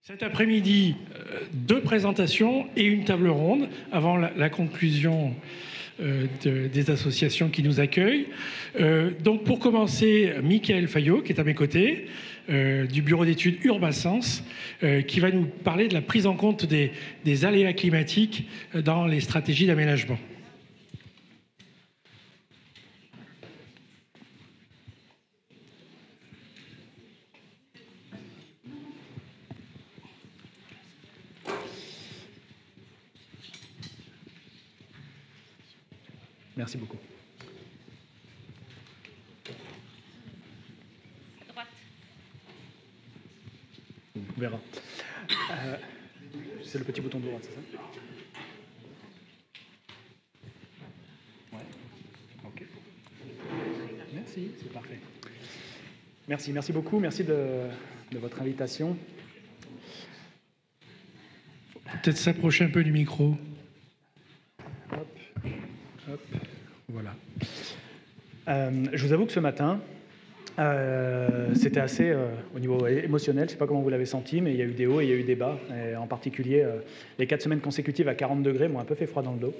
Cet après-midi, deux présentations et une table ronde avant la conclusion des associations qui nous accueillent. Donc pour commencer, Michael Fayot, qui est à mes côtés, du bureau d'études Urbasens, qui va nous parler de la prise en compte des aléas climatiques dans les stratégies d'aménagement. Merci beaucoup. À droite. On verra. C'est le petit bouton de droite, c'est ça? Ouais. Ok. Merci, c'est parfait. Merci beaucoup. Merci de votre invitation. Peut-être s'approcher un peu du micro. Hop, voilà. Je vous avoue que ce matin, c'était assez, au niveau émotionnel, je ne sais pas comment vous l'avez senti, mais il y a eu des hauts et il y a eu des bas. Et en particulier, les 4 semaines consécutives à 40 degrés m'ont un peu fait froid dans le dos.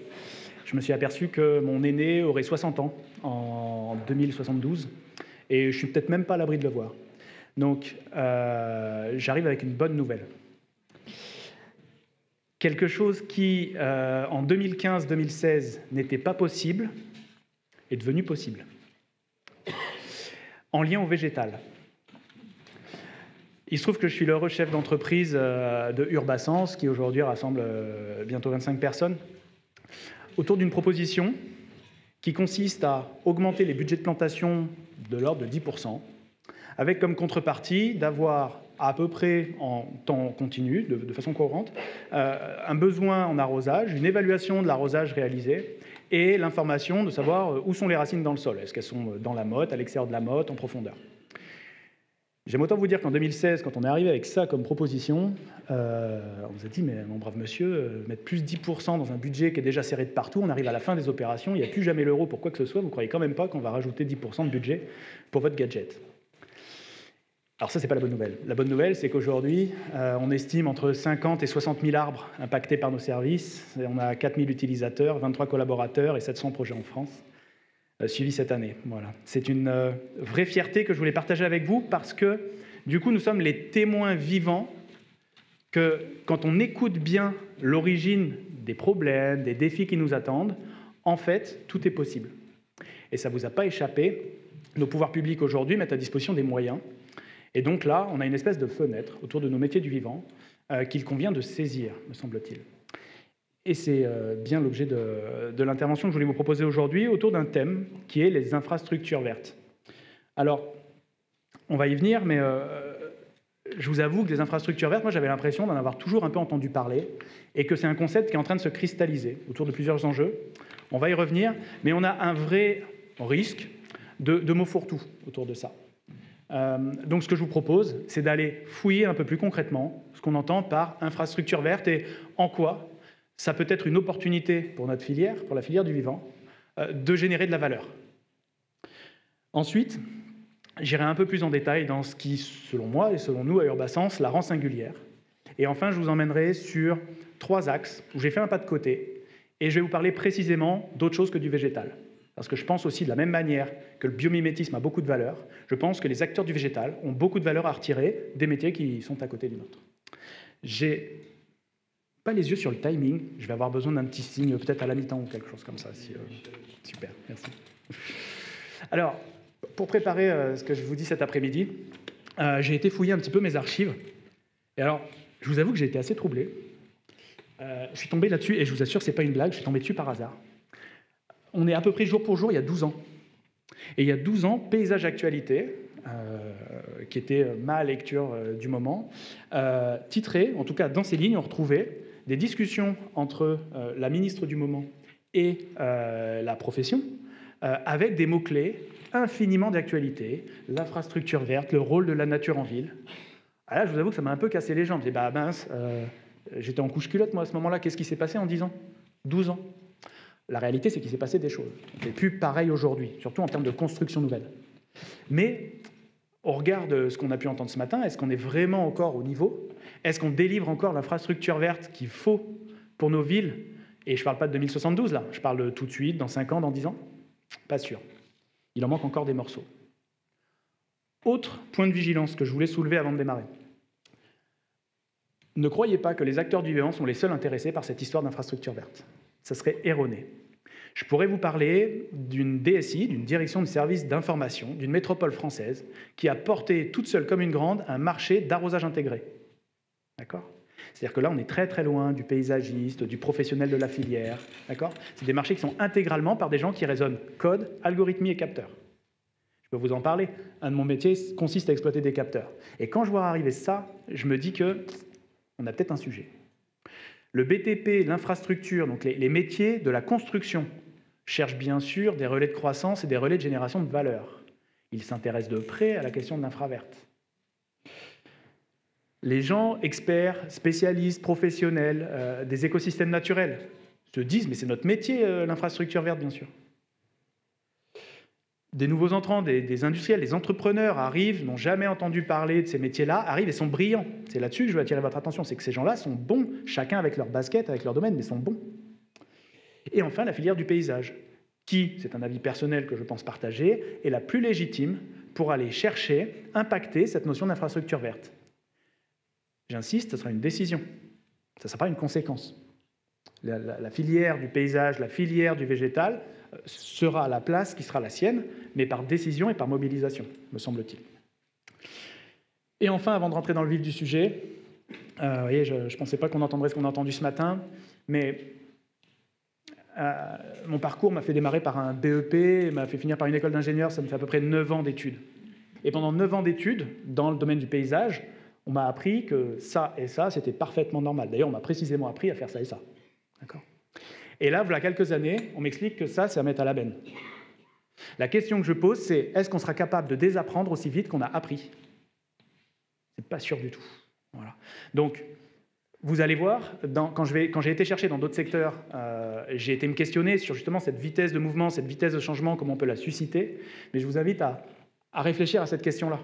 Je me suis aperçu que mon aîné aurait 60 ans en 2072, et je ne suis peut-être même pas à l'abri de le voir. Donc, j'arrive avec une bonne nouvelle. Quelque chose qui, en 2015-2016, n'était pas possible, est devenu possible. En lien au végétal. Il se trouve que je suis l'heureux chef d'entreprise de Urbasens, qui aujourd'hui rassemble bientôt 25 personnes, autour d'une proposition qui consiste à augmenter les budgets de plantation de l'ordre de 10%, avec comme contrepartie d'avoir à peu près en temps continu, de façon courante, un besoin en arrosage, une évaluation de l'arrosage réalisé et l'information de savoir où sont les racines dans le sol. Est-ce qu'elles sont dans la motte, à l'extérieur de la motte, en profondeur? J'aime autant vous dire qu'en 2016, quand on est arrivé avec ça comme proposition, on nous a dit « mais mon brave monsieur, mettre plus 10% dans un budget qui est déjà serré de partout, on arrive à la fin des opérations, il n'y a plus jamais l'euro pour quoi que ce soit, vous ne croyez quand même pas qu'on va rajouter 10% de budget pour votre gadget ?» Alors ça, ce n'est pas la bonne nouvelle. La bonne nouvelle, c'est qu'aujourd'hui, on estime entre 50 et 60 000 arbres impactés par nos services. Et on a 4 000 utilisateurs, 23 collaborateurs et 700 projets en France suivis cette année. Voilà. C'est une vraie fierté que je voulais partager avec vous parce que, du coup, nous sommes les témoins vivants que, quand on écoute bien l'origine des problèmes, des défis qui nous attendent, en fait, tout est possible. Et ça ne vous a pas échappé. Nos pouvoirs publics, aujourd'hui, mettent à disposition des moyens. Et donc là, on a une espèce de fenêtre autour de nos métiers du vivant qu'il convient de saisir, me semble-t-il. Et c'est bien l'objet de l'intervention que je voulais vous proposer aujourd'hui autour d'un thème qui est les infrastructures vertes. Alors, on va y venir, mais je vous avoue que les infrastructures vertes, moi j'avais l'impression d'en avoir toujours un peu entendu parler et que c'est un concept qui est en train de se cristalliser autour de plusieurs enjeux. On va y revenir, mais on a un vrai risque de mots fourre-tout autour de ça. Donc ce que je vous propose, c'est d'aller fouiller un peu plus concrètement ce qu'on entend par infrastructure verte et en quoi ça peut être une opportunité pour notre filière, pour la filière du vivant, de générer de la valeur. Ensuite, j'irai un peu plus en détail dans ce qui, selon moi et selon nous à Urbasens, la rend singulière. Et enfin, je vous emmènerai sur 3 axes où j'ai fait un pas de côté et je vais vous parler précisément d'autre chose que du végétal. Parce que je pense aussi, de la même manière que le biomimétisme a beaucoup de valeur, je pense que les acteurs du végétal ont beaucoup de valeur à retirer des métiers qui sont à côté du nôtre. J'ai pas les yeux sur le timing, je vais avoir besoin d'un petit signe, peut-être à la mi-temps ou quelque chose comme ça. Super, merci. Alors, pour préparer ce que je vous dis cet après-midi, j'ai été fouiller un petit peu mes archives. Et alors, je vous avoue que j'ai été assez troublé. Je suis tombé là-dessus, et je vous assure, c'est pas une blague, je suis tombé dessus par hasard. On est à peu près jour pour jour, il y a 12 ans. Et il y a 12 ans, Paysage Actualité, qui était ma lecture du moment, titré, en tout cas dans ces lignes, on retrouvait des discussions entre la ministre du moment et la profession, avec des mots-clés infiniment d'actualité, l'infrastructure verte, le rôle de la nature en ville. Alors là, je vous avoue que ça m'a un peu cassé les jambes. Je dis, bah mince, j'étais en couche-culotte, moi, à ce moment-là. Qu'est-ce qui s'est passé en 10 ans 12 ans. La réalité, c'est qu'il s'est passé des choses. On n'est plus pareil aujourd'hui, surtout en termes de construction nouvelle. Mais au regard de ce qu'on a pu entendre ce matin, est-ce qu'on est vraiment encore au niveau? Est-ce qu'on délivre encore l'infrastructure verte qu'il faut pour nos villes? Et je ne parle pas de 2072, là, je parle de tout de suite, dans 5 ans, dans 10 ans? Pas sûr. Il en manque encore des morceaux. Autre point de vigilance que je voulais soulever avant de démarrer. Ne croyez pas que les acteurs du vivant sont les seuls intéressés par cette histoire d'infrastructure verte. Ça serait erroné. Je pourrais vous parler d'une DSI, d'une direction de services d'information, d'une métropole française, qui a porté toute seule comme une grande un marché d'arrosage intégré. D'accord ? C'est-à-dire que là, on est très très loin du paysagiste, du professionnel de la filière. D'accord ? C'est des marchés qui sont intégralement par des gens qui raisonnent code, algorithmie et capteurs. Je peux vous en parler. Un de mon métiers consiste à exploiter des capteurs. Et quand je vois arriver ça, je me dis qu'on a peut-être un sujet. Le BTP, l'infrastructure, donc les métiers de la construction, cherchent bien sûr des relais de croissance et des relais de génération de valeur. Ils s'intéressent de près à la question de l'infra verte. Les gens experts, spécialistes, professionnels des écosystèmes naturels se disent « mais c'est notre métier, l'infrastructure verte, bien sûr ». Des nouveaux entrants, des industriels, des entrepreneurs arrivent, n'ont jamais entendu parler de ces métiers-là, arrivent et sont brillants. C'est là-dessus que je veux attirer votre attention, c'est que ces gens-là sont bons, chacun avec leur basket, avec leur domaine, mais sont bons. Et enfin, la filière du paysage, qui, c'est un avis personnel que je pense partager, est la plus légitime pour aller chercher, impacter cette notion d'infrastructure verte. J'insiste, ce sera une décision, ça ne sera pas une conséquence. La filière du paysage, la filière du végétal sera à la place qui sera la sienne, mais par décision et par mobilisation, me semble-t-il. Et enfin, avant de rentrer dans le vif du sujet, vous voyez, je ne pensais pas qu'on entendrait ce qu'on a entendu ce matin, mais mon parcours m'a fait démarrer par un BEP, m'a fait finir par une école d'ingénieur, ça me fait à peu près 9 ans d'études. Et pendant 9 ans d'études, dans le domaine du paysage, on m'a appris que ça et ça, c'était parfaitement normal. D'ailleurs, on m'a précisément appris à faire ça et ça. D'accord ? Et là, voilà quelques années, on m'explique que ça, c'est à mettre à la benne. La question que je pose, c'est est-ce qu'on sera capable de désapprendre aussi vite qu'on a appris? C'est pas sûr du tout. Voilà. Donc, vous allez voir, quand j'ai été chercher dans d'autres secteurs, j'ai été me questionner sur justement cette vitesse de mouvement, cette vitesse de changement, comment on peut la susciter. Mais je vous invite à réfléchir à cette question-là.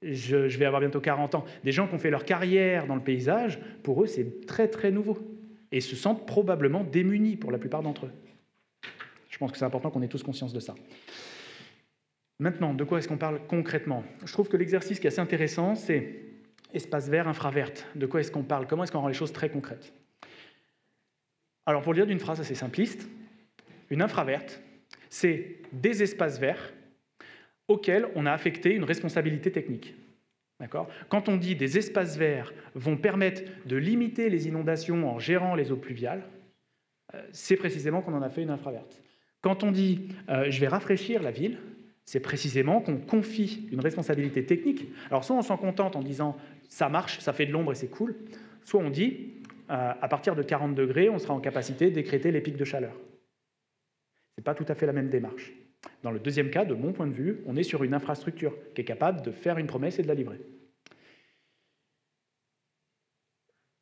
Je vais avoir bientôt 40 ans. Des gens qui ont fait leur carrière dans le paysage, pour eux, c'est très très nouveau. Et se sentent probablement démunis pour la plupart d'entre eux. Je pense que c'est important qu'on ait tous conscience de ça. Maintenant, de quoi est-ce qu'on parle concrètement? Je trouve que l'exercice qui est assez intéressant, c'est espace vert, infraverte. De quoi est-ce qu'on parle? Comment est-ce qu'on rend les choses très concrètes? Alors, pour le dire d'une phrase assez simpliste, une infraverte, c'est des espaces verts auxquels on a affecté une responsabilité technique. D'accord ? Quand on dit des espaces verts vont permettre de limiter les inondations en gérant les eaux pluviales, c'est précisément qu'on en a fait une infraverte. Quand on dit je vais rafraîchir la ville, c'est précisément qu'on confie une responsabilité technique. Alors soit on s'en contente en disant ça marche, ça fait de l'ombre et c'est cool, soit on dit à partir de 40 degrés, on sera en capacité de décréter les pics de chaleur. Ce n'est pas tout à fait la même démarche. Dans le deuxième cas, de mon point de vue, on est sur une infrastructure qui est capable de faire une promesse et de la livrer.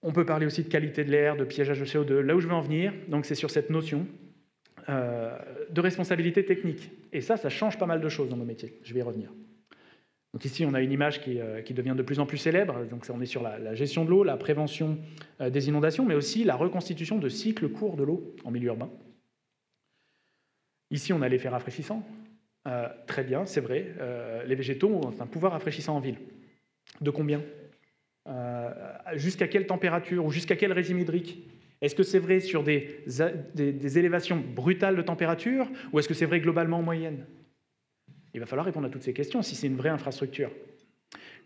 On peut parler aussi de qualité de l'air, de piégeage de CO2. Là où je veux en venir, donc c'est sur cette notion de responsabilité technique. Et ça change pas mal de choses dans nos métiers. Je vais y revenir. Donc ici, on a une image qui devient de plus en plus célèbre. Donc on est sur la gestion de l'eau, la prévention des inondations, mais aussi la reconstitution de cycles courts de l'eau en milieu urbain. Ici, on a l'effet rafraîchissant. Très bien, c'est vrai. Les végétaux ont un pouvoir rafraîchissant en ville. De combien? Jusqu'à quelle température ou jusqu'à quel régime hydrique? Est-ce que c'est vrai sur des élévations brutales de température ou est-ce que c'est vrai globalement en moyenne? Il va falloir répondre à toutes ces questions si c'est une vraie infrastructure.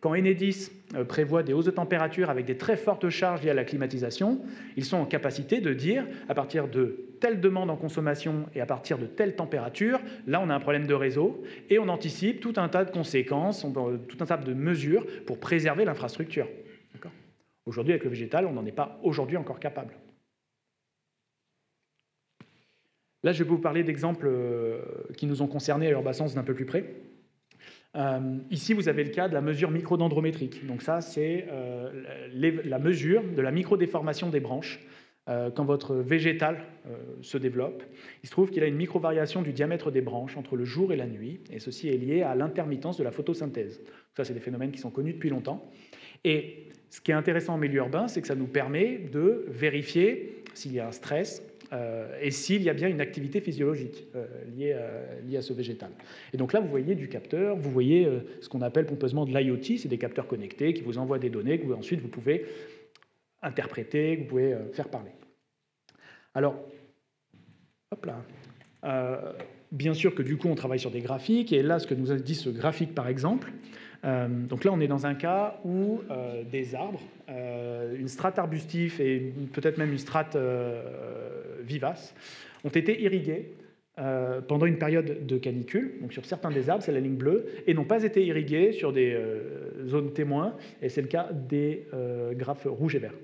Quand Enedis prévoit des hausses de température avec des très fortes charges liées à la climatisation, ils sont en capacité de dire, à partir de telle demande en consommation et à partir de telle température, là on a un problème de réseau et on anticipe tout un tas de conséquences, tout un tas de mesures pour préserver l'infrastructure. Aujourd'hui, avec le végétal, on n'en est pas aujourd'hui encore capable. Là, je vais vous parler d'exemples qui nous ont concernés à Urbasense d'un peu plus près. Ici, vous avez le cas de la mesure microdendrométrique. Donc ça, c'est la mesure de la microdéformation des branches quand votre végétal se développe. Il se trouve qu'il a une microvariation du diamètre des branches entre le jour et la nuit, et ceci est lié à l'intermittence de la photosynthèse. Ça, c'est des phénomènes qui sont connus depuis longtemps. Et ce qui est intéressant en milieu urbain, c'est que ça nous permet de vérifier s'il y a un stress et s'il y a bien une activité physiologique liée à ce végétal. Et donc là, vous voyez du capteur, vous voyez ce qu'on appelle pompeusement de l'IoT, c'est des capteurs connectés qui vous envoient des données que ensuite vous pouvez interpréter, que vous pouvez faire parler. Alors, hop là. Bien sûr que du coup, on travaille sur des graphiques, et là, ce que nous a dit ce graphique, par exemple, donc là, on est dans un cas où des arbres, une strate arbustive et peut-être même une strate vivace, ont été irrigués pendant une période de canicule. Donc sur certains des arbres, c'est la ligne bleue, et n'ont pas été irrigués sur des zones témoins, et c'est le cas des graphes rouges et verts.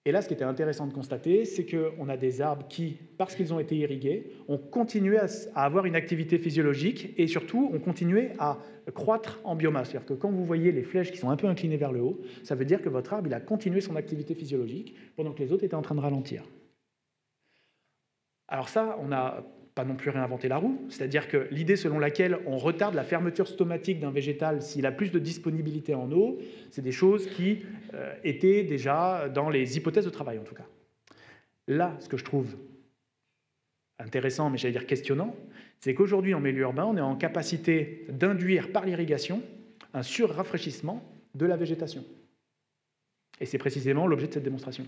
Et là, ce qui était intéressant de constater, c'est qu'on a des arbres qui, parce qu'ils ont été irrigués, ont continué à avoir une activité physiologique et surtout ont continué à croître en biomasse. C'est-à-dire que quand vous voyez les flèches qui sont un peu inclinées vers le haut, ça veut dire que votre arbre il a continué son activité physiologique pendant que les autres étaient en train de ralentir. Alors ça, on n'a pas non plus réinventé la roue, c'est-à-dire que l'idée selon laquelle on retarde la fermeture stomatique d'un végétal s'il a plus de disponibilité en eau, c'est des choses qui étaient déjà dans les hypothèses de travail en tout cas. Là, ce que je trouve intéressant, mais j'allais dire questionnant, c'est qu'aujourd'hui en milieu urbain, on est en capacité d'induire par l'irrigation un surrafraîchissement de la végétation. Et c'est précisément l'objet de cette démonstration.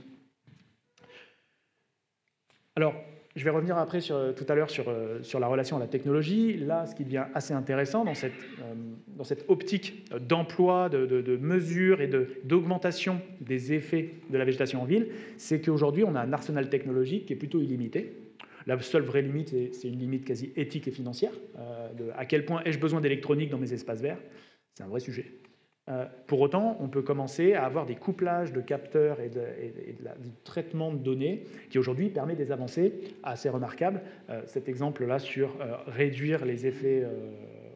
Alors, je vais revenir après tout à l'heure sur la relation à la technologie. Là, ce qui devient assez intéressant dans cette optique d'emploi, de mesure et d'augmentation des effets de la végétation en ville, c'est qu'aujourd'hui, on a un arsenal technologique qui est plutôt illimité. La seule vraie limite, c'est une limite quasi éthique et financière. À quel point ai-je besoin d'électronique dans mes espaces verts? C'est un vrai sujet. Pour autant, on peut commencer à avoir des couplages de capteurs et du traitement de données qui aujourd'hui permet des avancées assez remarquables. Cet exemple-là sur réduire les effets,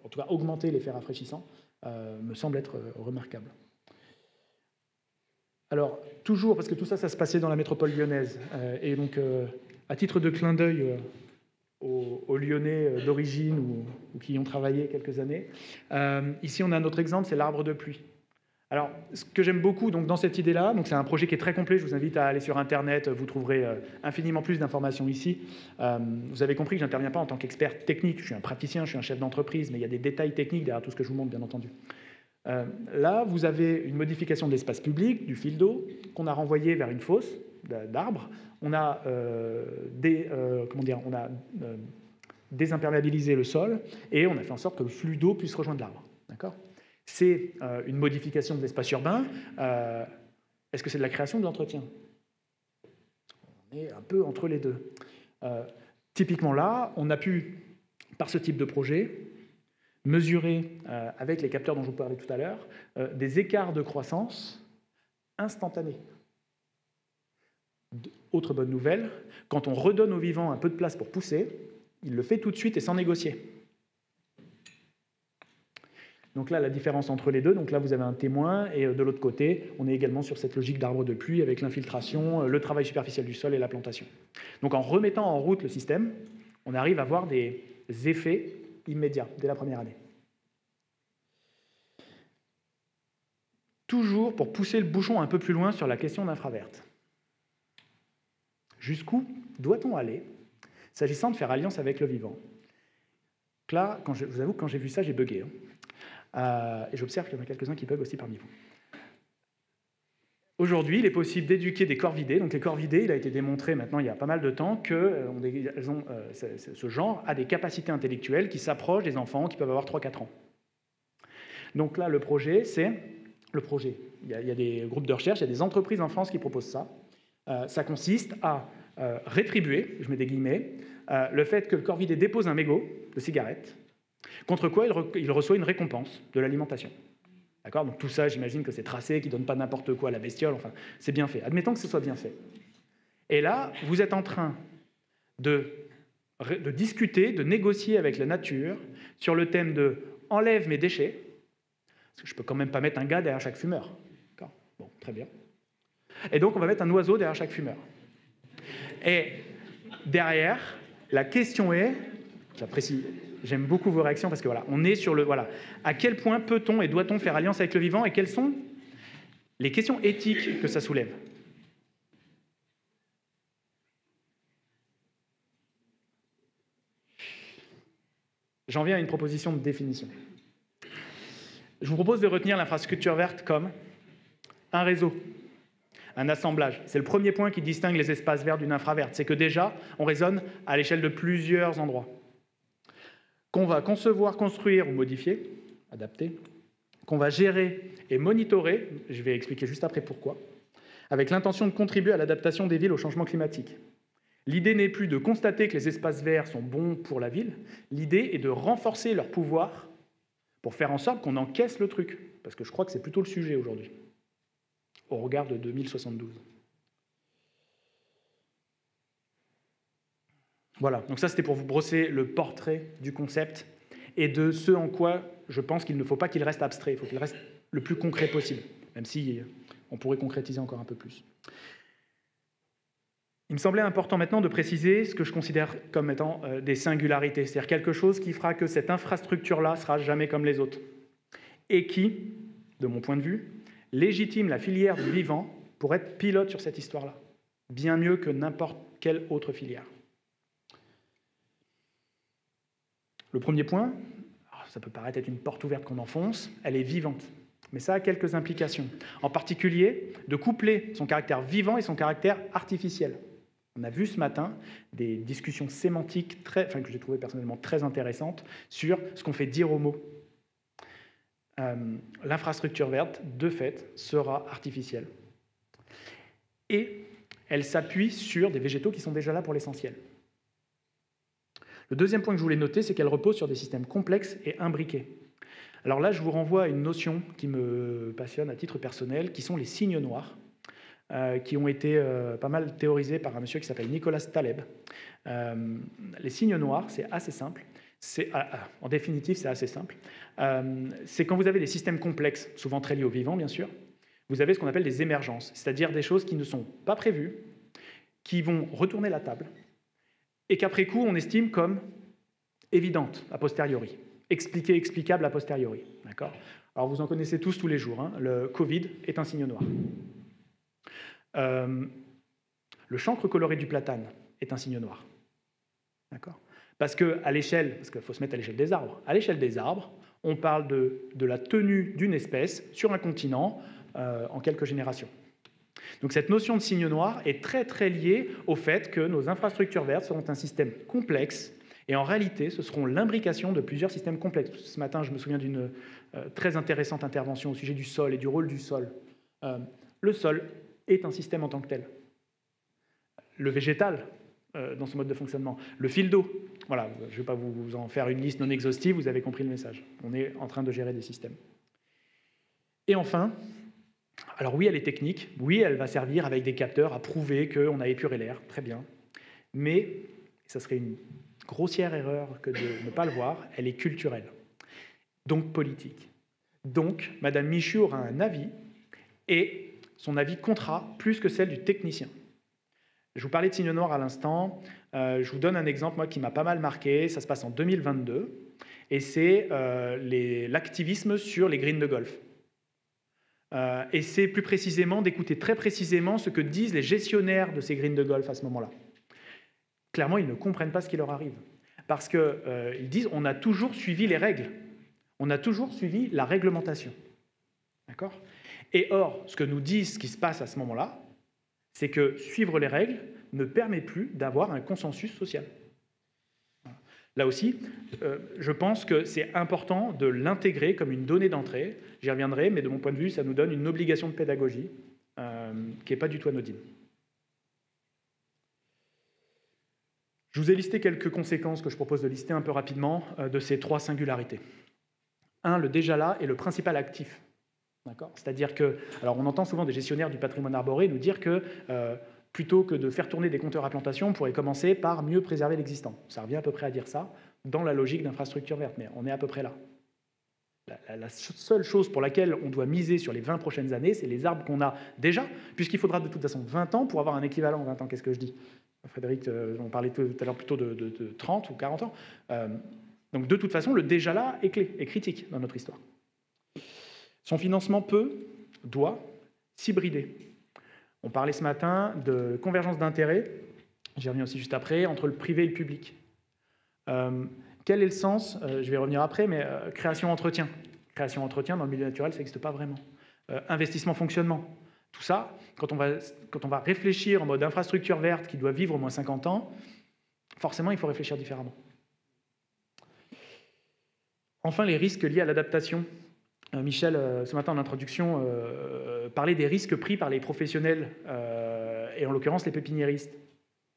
en tout cas augmenter l'effet rafraîchissant, me semble être remarquable. Alors, toujours, parce que tout ça, ça se passait dans la métropole lyonnaise, et donc à titre de clin d'œil aux Lyonnais d'origine ou qui y ont travaillé quelques années. Ici, on a un autre exemple, c'est l'arbre de pluie. Alors, ce que j'aime beaucoup donc, dans cette idée-là, c'est un projet qui est très complet, je vous invite à aller sur Internet, vous trouverez infiniment plus d'informations ici. Vous avez compris que je n'interviens pas en tant qu'expert technique, je suis un praticien, je suis un chef d'entreprise, mais il y a des détails techniques derrière tout ce que je vous montre, bien entendu. Là, vous avez une modification de l'espace public, du fil d'eau, qu'on a renvoyé vers une fosse d'arbres. On a, désimperméabilisé le sol et on a fait en sorte que le flux d'eau puisse rejoindre l'arbre. D'accord ? C'est une modification de l'espace urbain. Est-ce que c'est de la création ou de l'entretien? On est un peu entre les deux. Typiquement là, on a pu, par ce type de projet, mesurer, avec les capteurs dont je vous parlais tout à l'heure, des écarts de croissance instantanés. Autre bonne nouvelle, quand on redonne au vivant un peu de place pour pousser, il le fait tout de suite et sans négocier. Donc là, la différence entre les deux, donc là vous avez un témoin, et de l'autre côté, on est également sur cette logique d'arbre de pluie avec l'infiltration, le travail superficiel du sol et la plantation. Donc en remettant en route le système, on arrive à avoir des effets immédiats dès la première année. Toujours pour pousser le bouchon un peu plus loin sur la question d'infraverte. Jusqu'où doit-on aller s'agissant de faire alliance avec le vivant? Donc là, je vous avoue que quand j'ai vu ça, j'ai bugué. Et j'observe qu'il y en a quelques-uns qui bug aussi parmi vous. Aujourd'hui, il est possible d'éduquer des corvidés. Donc les corvidés, il a été démontré maintenant il y a pas mal de temps que ce genre a des capacités intellectuelles qui s'approchent des enfants qui peuvent avoir 3-4 ans. Donc là, le projet, il y a des groupes de recherche, il y a des entreprises en France qui proposent ça. Ça consiste à rétribuer, je mets des guillemets, le fait que le corvidé dépose un mégot de cigarette, contre quoi il reçoit une récompense de l'alimentation. D'accord ? Donc tout ça, j'imagine que c'est tracé, qu'il ne donne pas n'importe quoi à la bestiole, enfin, c'est bien fait. Admettons que ce soit bien fait. Et là, vous êtes en train de discuter, de négocier avec la nature sur le thème de « enlève mes déchets », parce que je ne peux quand même pas mettre un gars derrière chaque fumeur. D'accord ? Bon, très bien. Et donc, on va mettre un oiseau derrière chaque fumeur. Et derrière, la question est, j'apprécie, j'aime beaucoup vos réactions parce que voilà, on est sur le voilà. À quel point peut-on et doit-on faire alliance avec le vivant et quelles sont les questions éthiques que ça soulève. J'en viens à une proposition de définition. Je vous propose de retenir l'infrastructure verte comme un réseau, un assemblage. C'est le premier point qui distingue les espaces verts d'une infra verte. C'est que déjà, on raisonne à l'échelle de plusieurs endroits. Qu'on va concevoir, construire ou modifier, adapter, qu'on va gérer et monitorer, je vais expliquer juste après pourquoi, avec l'intention de contribuer à l'adaptation des villes au changement climatique. L'idée n'est plus de constater que les espaces verts sont bons pour la ville, l'idée est de renforcer leur pouvoir pour faire en sorte qu'on encaisse le truc, parce que je crois que c'est plutôt le sujet aujourd'hui, au regard de 2072. Voilà, donc ça c'était pour vous brosser le portrait du concept et de ce en quoi je pense qu'il ne faut pas qu'il reste abstrait, il faut qu'il reste le plus concret possible, même si on pourrait concrétiser encore un peu plus. Il me semblait important maintenant de préciser ce que je considère comme étant des singularités, c'est-à-dire quelque chose qui fera que cette infrastructure-là sera jamais comme les autres, et qui, de mon point de vue, légitime la filière du vivant pour être pilote sur cette histoire-là, bien mieux que n'importe quelle autre filière. Le premier point, ça peut paraître être une porte ouverte qu'on enfonce, elle est vivante. Mais ça a quelques implications. En particulier, de coupler son caractère vivant et son caractère artificiel. On a vu ce matin des discussions sémantiques que j'ai trouvées personnellement très intéressantes sur ce qu'on fait dire aux mots. L'infrastructure verte, de fait, sera artificielle. Et elle s'appuie sur des végétaux qui sont déjà là pour l'essentiel. Le deuxième point que je voulais noter, c'est qu'elle repose sur des systèmes complexes et imbriqués. Alors là, je vous renvoie à une notion qui me passionne à titre personnel, qui sont les signes noirs, qui ont été pas mal théorisés par un monsieur qui s'appelle Nicolas Taleb. Les signes noirs, c'est assez simple. En définitive, c'est assez simple. C'est quand vous avez des systèmes complexes, souvent très liés au vivant, bien sûr, vous avez ce qu'on appelle des émergences, c'est-à-dire des choses qui ne sont pas prévues, qui vont retourner la table, et qu'après coup, on estime comme évidentes a posteriori, expliquées, explicables a posteriori. D'accord ? Alors, vous en connaissez tous les jours. Hein. Le Covid est un signe noir. Le chancre coloré du platane est un signe noir. D'accord ? Parce qu'il faut se mettre à l'échelle des arbres. À l'échelle des arbres, on parle de la tenue d'une espèce sur un continent en quelques générations. Donc cette notion de signe noir est très très liée au fait que nos infrastructures vertes seront un système complexe, et en réalité, ce seront l'imbrication de plusieurs systèmes complexes. Ce matin, je me souviens d'une très intéressante intervention au sujet du sol et du rôle du sol. Le sol est un système en tant que tel. Le végétal, dans son mode de fonctionnement. Le fil d'eau, voilà, je ne vais pas vous en faire une liste non exhaustive, vous avez compris le message. On est en train de gérer des systèmes. Et enfin, alors oui, elle est technique, oui, elle va servir avec des capteurs à prouver qu'on a épuré l'air, très bien, mais ça serait une grossière erreur que de ne pas le voir, elle est culturelle, donc politique. Donc, Madame Michu aura un avis, et son avis comptera plus que celle du technicien. Je vous parlais de signe noir à l'instant, je vous donne un exemple moi, qui m'a pas mal marqué, ça se passe en 2022, et c'est l'activisme sur les greens de golf. Et c'est plus précisément d'écouter très précisément ce que disent les gestionnaires de ces greens de golf à ce moment-là. Clairement, ils ne comprennent pas ce qui leur arrive. Parce qu'ils disent on a toujours suivi les règles, on a toujours suivi la réglementation. D'accord ? Et or, ce que nous disent ce qui se passe à ce moment-là, c'est que suivre les règles ne permet plus d'avoir un consensus social. Là aussi, je pense que c'est important de l'intégrer comme une donnée d'entrée. J'y reviendrai, mais de mon point de vue, ça nous donne une obligation de pédagogie qui n'est pas du tout anodine. Je vous ai listé quelques conséquences que je propose de lister un peu rapidement de ces trois singularités. 1, le déjà là est le principal actif. C'est-à-dire que, alors on entend souvent des gestionnaires du patrimoine arboré nous dire que plutôt que de faire tourner des compteurs à plantation, on pourrait commencer par mieux préserver l'existant. Ça revient à peu près à dire ça dans la logique d'infrastructure verte, mais on est à peu près là. La seule chose pour laquelle on doit miser sur les 20 prochaines années, c'est les arbres qu'on a déjà, puisqu'il faudra de toute façon 20 ans pour avoir un équivalent en 20 ans. Qu'est-ce que je dis ? Frédéric, on parlait tout à l'heure plutôt de 30 ou 40 ans. Donc de toute façon, le déjà là est clé, est critique dans notre histoire. Son financement doit s'hybrider. On parlait ce matin de convergence d'intérêts, j'y reviens aussi juste après, entre le privé et le public. Quel est le sens, je vais revenir après, mais création-entretien. Création-entretien, dans le milieu naturel, ça n'existe pas vraiment. Investissement-fonctionnement. Tout ça, quand on va réfléchir en mode infrastructure verte qui doit vivre au moins 50 ans, forcément, il faut réfléchir différemment. Enfin, les risques liés à l'adaptation. Michel, ce matin en introduction, parlait des risques pris par les professionnels, et en l'occurrence les pépiniéristes.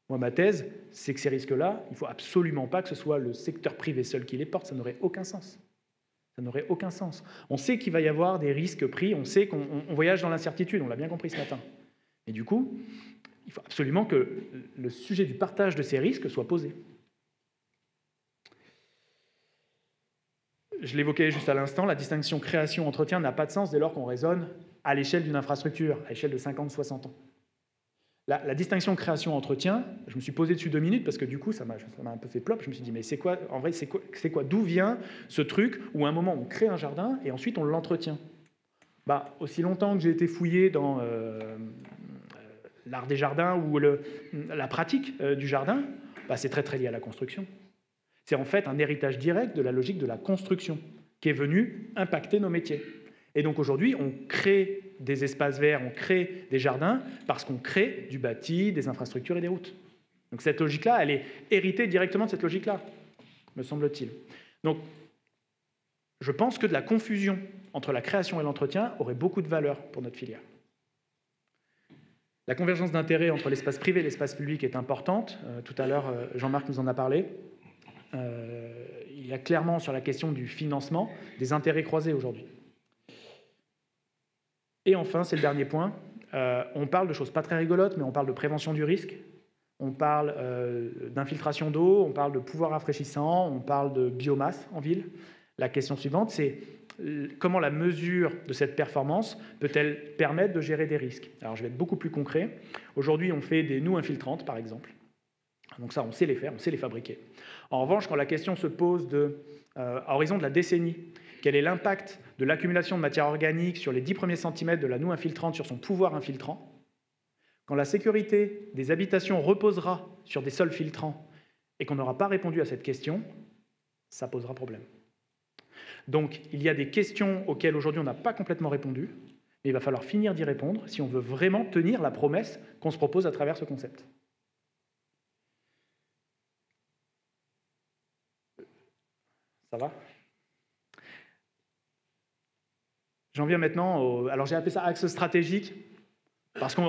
Moi, ma thèse, c'est que ces risques-là, il ne faut absolument pas que ce soit le secteur privé seul qui les porte, ça n'aurait aucun sens. Ça n'aurait aucun sens. On sait qu'il va y avoir des risques pris, on sait qu'on voyage dans l'incertitude, on l'a bien compris ce matin. Et du coup, il faut absolument que le sujet du partage de ces risques soit posé. Je l'évoquais juste à l'instant, la distinction création-entretien n'a pas de sens dès lors qu'on raisonne à l'échelle d'une infrastructure, à l'échelle de 50-60 ans. La distinction création-entretien, je me suis posé dessus 2 minutes parce que du coup, ça m'a un peu fait plop. Je me suis dit, mais c'est quoi, en vrai, c'est quoi, d'où vient ce truc où à un moment on crée un jardin et ensuite on l'entretient? Aussi longtemps que j'ai été fouillé dans l'art des jardins ou la pratique du jardin, c'est très très lié à la construction. C'est en fait un héritage direct de la logique de la construction qui est venue impacter nos métiers. Et donc aujourd'hui, on crée des espaces verts, on crée des jardins parce qu'on crée du bâti, des infrastructures et des routes. Donc cette logique-là, elle est héritée directement de cette logique-là, me semble-t-il. Donc je pense que de la confusion entre la création et l'entretien aurait beaucoup de valeur pour notre filière. La convergence d'intérêts entre l'espace privé et l'espace public est importante. Tout à l'heure, Jean-Marc nous en a parlé. Il y a clairement sur la question du financement des intérêts croisés aujourd'hui. Et enfin, c'est le dernier point, on parle de choses pas très rigolotes, mais on parle de prévention du risque, on parle d'infiltration d'eau, on parle de pouvoir rafraîchissant, on parle de biomasse en ville. La question suivante, c'est comment la mesure de cette performance peut-elle permettre de gérer des risques? Alors je vais être beaucoup plus concret. Aujourd'hui, on fait des noues infiltrantes, par exemple. Donc ça, on sait les faire, on sait les fabriquer. En revanche, quand la question se pose à horizon de la décennie, quel est l'impact de l'accumulation de matière organique sur les 10 premiers centimètres de la noue infiltrante sur son pouvoir infiltrant? Quand la sécurité des habitations reposera sur des sols filtrants et qu'on n'aura pas répondu à cette question, ça posera problème. Donc, il y a des questions auxquelles aujourd'hui on n'a pas complètement répondu, mais il va falloir finir d'y répondre si on veut vraiment tenir la promesse qu'on se propose à travers ce concept. Ça va ? J'en viens maintenant alors j'ai appelé ça axe stratégique, parce que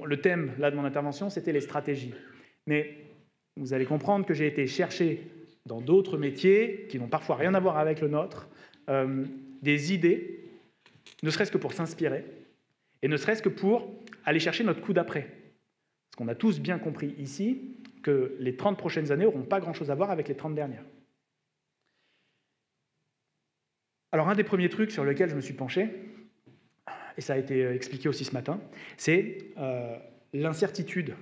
le thème là, de mon intervention, c'était les stratégies. Mais vous allez comprendre que j'ai été chercher dans d'autres métiers, qui n'ont parfois rien à voir avec le nôtre, des idées, ne serait-ce que pour s'inspirer, et ne serait-ce que pour aller chercher notre coup d'après. Parce qu'on a tous bien compris ici que les 30 prochaines années n'auront pas grand-chose à voir avec les 30 dernières. Alors, un des premiers trucs sur lesquels je me suis penché, et ça a été expliqué aussi ce matin, c'est l'incertitude.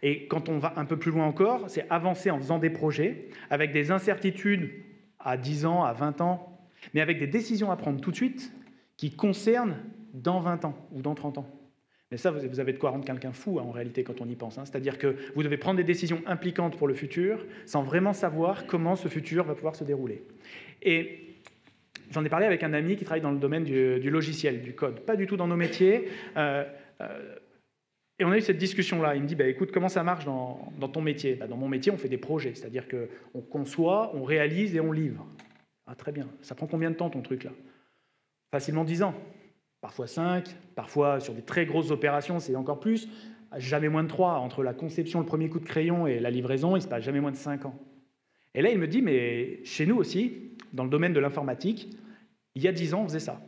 Et quand on va un peu plus loin encore, c'est avancer en faisant des projets avec des incertitudes à 10 ans, à 20 ans, mais avec des décisions à prendre tout de suite qui concernent dans 20 ans ou dans 30 ans. Mais ça, vous avez de quoi rendre quelqu'un fou, en réalité, quand on y pense. C'est-à-dire que vous devez prendre des décisions impliquantes pour le futur sans vraiment savoir comment ce futur va pouvoir se dérouler. Et j'en ai parlé avec un ami qui travaille dans le domaine du logiciel, du code, pas du tout dans nos métiers. Et on a eu cette discussion-là. Il me dit, écoute, comment ça marche dans ton métier? Dans mon métier, on fait des projets, c'est-à-dire qu'on conçoit, on réalise et on livre. Ah, très bien. Ça prend combien de temps, ton truc, là? Facilement 10 ans. Parfois 5, parfois sur des très grosses opérations, c'est encore plus. Jamais moins de 3. Entre la conception, le premier coup de crayon et la livraison, il ne se passe jamais moins de 5 ans. Et là, il me dit, mais chez nous aussi, dans le domaine de l'informatique, il y a 10 ans, on faisait ça.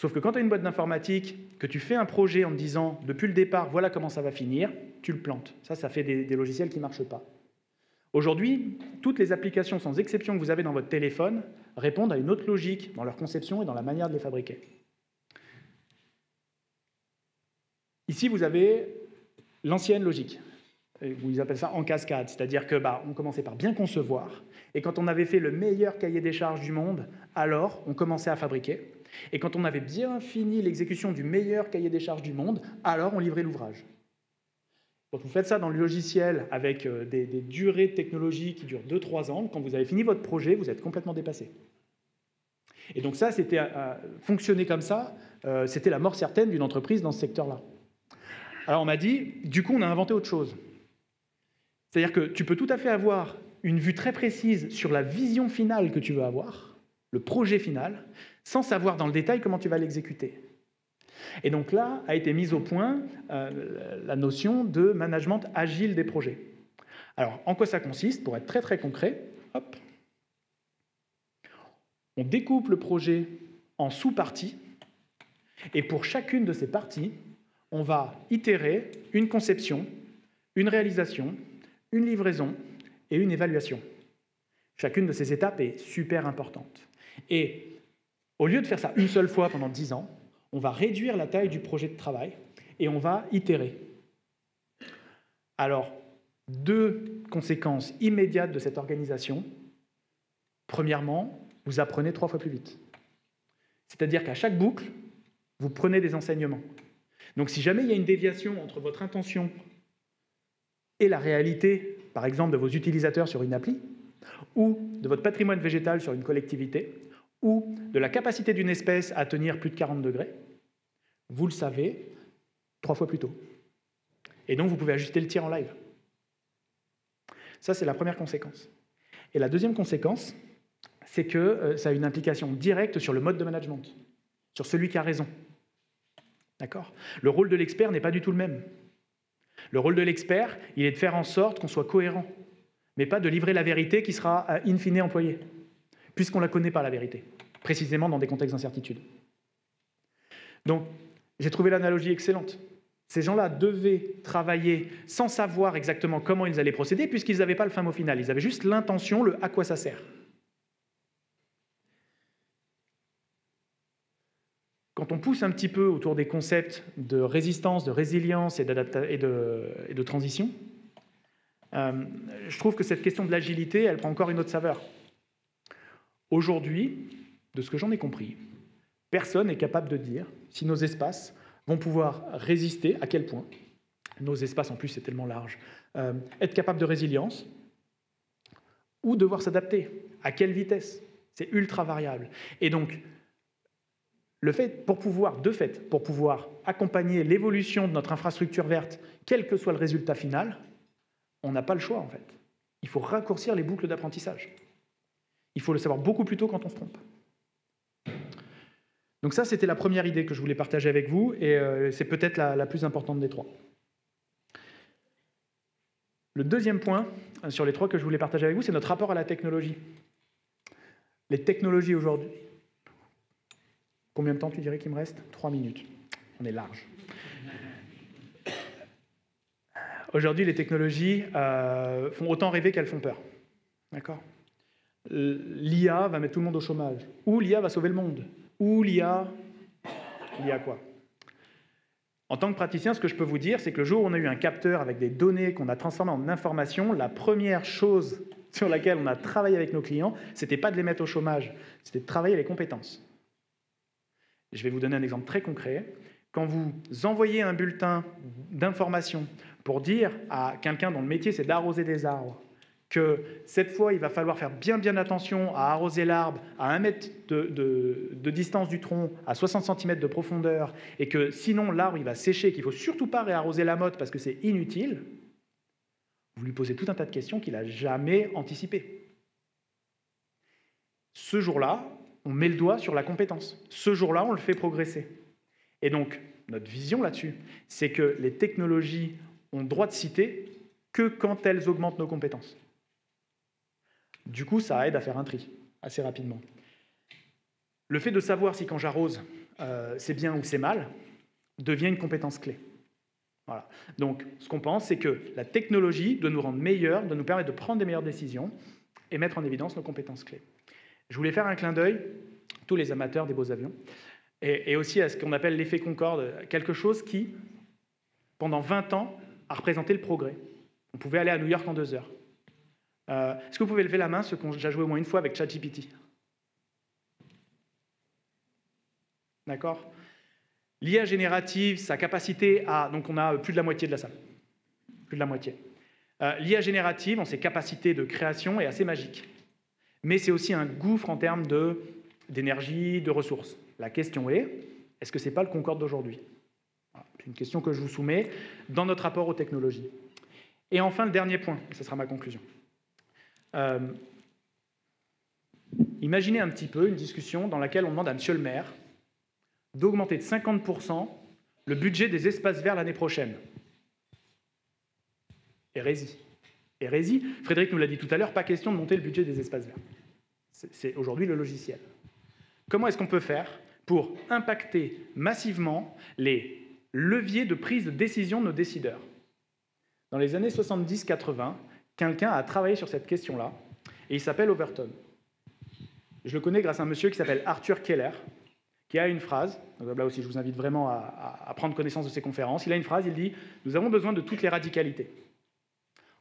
Sauf que quand tu as une boîte d'informatique, que tu fais un projet en te disant, depuis le départ, voilà comment ça va finir, tu le plantes. Ça fait des logiciels qui ne marchent pas. Aujourd'hui, toutes les applications, sans exception, que vous avez dans votre téléphone, répondent à une autre logique dans leur conception et dans la manière de les fabriquer. Ici, vous avez l'ancienne logique. Ils appellent ça en cascade, c'est-à-dire que on commençait par bien concevoir, et quand on avait fait le meilleur cahier des charges du monde, alors on commençait à fabriquer. Et quand on avait bien fini l'exécution du meilleur cahier des charges du monde, alors on livrait l'ouvrage. Quand vous faites ça dans le logiciel avec des durées de technologie qui durent 2-3 ans, quand vous avez fini votre projet, vous êtes complètement dépassé. Et donc ça, c'était fonctionner comme ça, c'était la mort certaine d'une entreprise dans ce secteur-là. Alors on m'a dit, du coup, on a inventé autre chose. C'est-à-dire que tu peux tout à fait avoir une vue très précise sur la vision finale que tu veux avoir, le projet final, sans savoir dans le détail comment tu vas l'exécuter. Et donc là a été mise au point la notion de management agile des projets. Alors, en quoi ça consiste? Pour être très très concret, hop, on découpe le projet en sous-parties, et pour chacune de ces parties, on va itérer une conception, une réalisation, une livraison et une évaluation. Chacune de ces étapes est super importante. Et au lieu de faire ça une seule fois pendant 10 ans, on va réduire la taille du projet de travail et on va itérer. Alors, 2 conséquences immédiates de cette organisation. Premièrement, vous apprenez 3 fois plus vite. C'est-à-dire qu'à chaque boucle, vous prenez des enseignements. Donc si jamais il y a une déviation entre votre intention et la réalité, par exemple de vos utilisateurs sur une appli, ou de votre patrimoine végétal sur une collectivité, ou de la capacité d'une espèce à tenir plus de 40 degrés, vous le savez 3 fois plus tôt. Et donc vous pouvez ajuster le tir en live. Ça, c'est la première conséquence. Et la deuxième conséquence, c'est que ça a une implication directe sur le mode de management, sur celui qui a raison. D'accord ? Le rôle de l'expert n'est pas du tout le même. Le rôle de l'expert, il est de faire en sorte qu'on soit cohérent, mais pas de livrer la vérité qui sera in fine employée, puisqu'on ne la connaît pas, la vérité, précisément dans des contextes d'incertitude. Donc, j'ai trouvé l'analogie excellente. Ces gens-là devaient travailler sans savoir exactement comment ils allaient procéder, puisqu'ils n'avaient pas le fin mot final. Ils avaient juste l'intention, le à quoi ça sert. Quand on pousse un petit peu autour des concepts de résistance, de résilience et de transition, je trouve que cette question de l'agilité, elle prend encore une autre saveur. Aujourd'hui, de ce que j'en ai compris, personne n'est capable de dire si nos espaces vont pouvoir résister, à quel point. Nos espaces, en plus, c'est tellement large. Être capable de résilience ou devoir s'adapter. À quelle vitesse? C'est ultra variable. Et donc, pour pouvoir accompagner l'évolution de notre infrastructure verte, quel que soit le résultat final, on n'a pas le choix, en fait. Il faut raccourcir les boucles d'apprentissage. Il faut le savoir beaucoup plus tôt quand on se trompe. Donc ça, c'était la première idée que je voulais partager avec vous, et c'est peut-être la plus importante des 3. Le deuxième point, sur les 3 que je voulais partager avec vous, c'est notre rapport à la technologie. Les technologies aujourd'hui... Combien de temps tu dirais qu'il me reste? 3 minutes. On est large. Aujourd'hui, les technologies font autant rêver qu'elles font peur. D'accord? L'IA va mettre tout le monde au chômage. Ou l'IA va sauver le monde. Ou l'IA quoi? En tant que praticien, ce que je peux vous dire, c'est que le jour où on a eu un capteur avec des données qu'on a transformées en informations, la première chose sur laquelle on a travaillé avec nos clients, c'était pas de les mettre au chômage, c'était de travailler les compétences. Je vais vous donner un exemple très concret. Quand vous envoyez un bulletin d'information pour dire à quelqu'un dont le métier c'est d'arroser des arbres que cette fois il va falloir faire bien attention à arroser l'arbre à 1 mètre de distance du tronc, à 60 cm de profondeur, et que sinon l'arbre il va sécher, qu'il ne faut surtout pas réarroser la motte parce que c'est inutile, vous lui posez tout un tas de questions qu'il n'a jamais anticipées. Ce jour-là, on met le doigt sur la compétence. Ce jour-là, on le fait progresser. Et donc, notre vision là-dessus, c'est que les technologies ont droit de citer que quand elles augmentent nos compétences. Du coup, ça aide à faire un tri assez rapidement. Le fait de savoir si quand j'arrose, c'est bien ou c'est mal, devient une compétence clé. Voilà. Donc, ce qu'on pense, c'est que la technologie doit nous rendre meilleurs, doit nous permettre de prendre des meilleures décisions et mettre en évidence nos compétences clés. Je voulais faire un clin d'œil, tous les amateurs des beaux avions, et aussi à ce qu'on appelle l'effet Concorde, quelque chose qui, pendant 20 ans, a représenté le progrès. On pouvait aller à New York en 2 heures. Est-ce que vous pouvez lever la main, ceux qui ont déjà joué au moins une fois avec ChatGPT? D'accord ? L'IA générative, sa capacité à... Donc on a plus de la moitié de la salle. Plus de la moitié. L'IA générative, en ses capacités de création, est assez magique. Mais c'est aussi un gouffre en termes d'énergie, de ressources. La question est-ce que ce n'est pas le Concorde d'aujourd'hui ? C'est une question que je vous soumets dans notre rapport aux technologies. Et enfin, le dernier point, et ce sera ma conclusion. Imaginez un petit peu une discussion dans laquelle on demande à monsieur le maire d'augmenter de 50% le budget des espaces verts l'année prochaine. Hérésie. Hérésie. Frédéric nous l'a dit tout à l'heure, pas question de monter le budget des espaces verts. C'est aujourd'hui le logiciel. Comment est-ce qu'on peut faire pour impacter massivement les leviers de prise de décision de nos décideurs ? Dans les années 70-80, quelqu'un a travaillé sur cette question-là, et il s'appelle Overton. Je le connais grâce à un monsieur qui s'appelle Arthur Keller, qui a une phrase, donc là aussi je vous invite vraiment à prendre connaissance de ses conférences, il a une phrase, il dit « Nous avons besoin de toutes les radicalités ».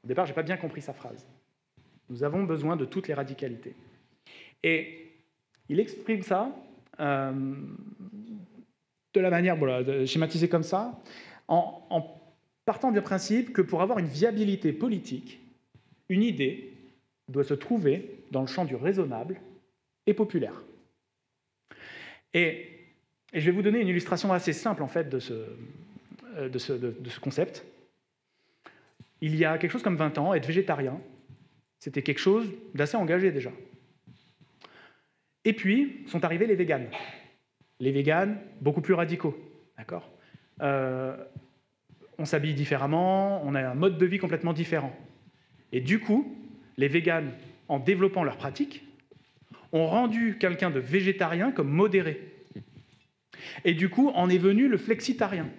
Au départ, je n'ai pas bien compris sa phrase. Nous avons besoin de toutes les radicalités. Et il exprime ça de la manière, schématisée comme ça, en partant du principe que pour avoir une viabilité politique, une idée doit se trouver dans le champ du raisonnable et populaire. Et je vais vous donner une illustration assez simple en fait de ce concept. Il y a quelque chose comme 20 ans, être végétarien, c'était quelque chose d'assez engagé déjà. Et puis, sont arrivés les véganes. Les véganes, beaucoup plus radicaux, d'accord ? On s'habille différemment, on a un mode de vie complètement différent. Et du coup, les véganes, en développant leurs pratiques, ont rendu quelqu'un de végétarien comme modéré. Et du coup, en est venu le flexitarien.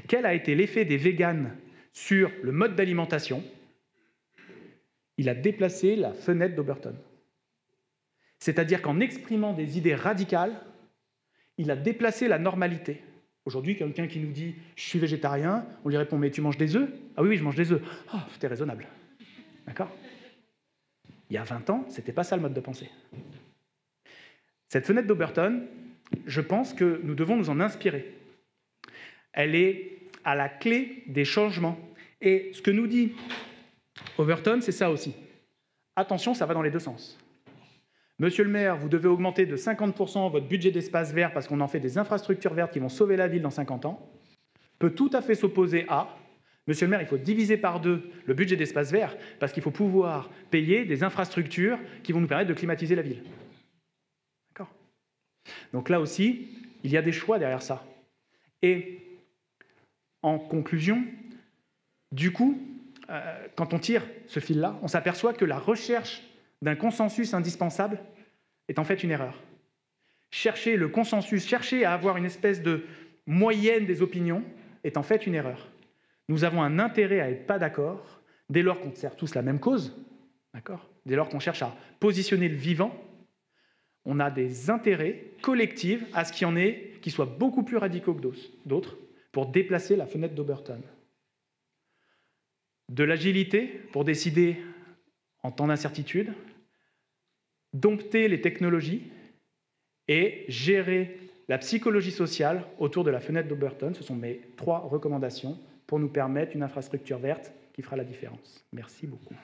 Quel a été l'effet des véganes sur le mode d'alimentation ? Il a déplacé la fenêtre d'Oberton. C'est-à-dire qu'en exprimant des idées radicales, il a déplacé la normalité. Aujourd'hui, quelqu'un qui nous dit « je suis végétarien », on lui répond « mais tu manges des œufs ?»« Ah oui, je mange des œufs. »« Oh, c'était raisonnable. » D'accord ? Il y a 20 ans, ce n'était pas ça le mode de pensée. Cette fenêtre d'Oberton, je pense que nous devons nous en inspirer. Elle est à la clé des changements. Et ce que nous dit Overton, c'est ça aussi. Attention, ça va dans les deux sens. Monsieur le maire, vous devez augmenter de 50% votre budget d'espace vert parce qu'on en fait des infrastructures vertes qui vont sauver la ville dans 50 ans, peut tout à fait s'opposer à monsieur le maire, il faut diviser par 2 le budget d'espace vert parce qu'il faut pouvoir payer des infrastructures qui vont nous permettre de climatiser la ville. D'accord ? Donc là aussi, il y a des choix derrière ça. Et en conclusion, du coup, quand on tire ce fil-là, on s'aperçoit que la recherche d'un consensus indispensable est en fait une erreur. Chercher le consensus, chercher à avoir une espèce de moyenne des opinions est en fait une erreur. Nous avons un intérêt à être pas d'accord dès lors qu'on sert tous la même cause, d'accord ? Dès lors qu'on cherche à positionner le vivant, on a des intérêts collectifs à ce qu'il y en ait qui soient beaucoup plus radicaux que d'autres pour déplacer la fenêtre d'Oberton. De l'agilité pour décider en temps d'incertitude, dompter les technologies et gérer la psychologie sociale autour de la fenêtre d'Oberton. Ce sont mes 3 recommandations pour nous permettre une infrastructure verte qui fera la différence. Merci beaucoup.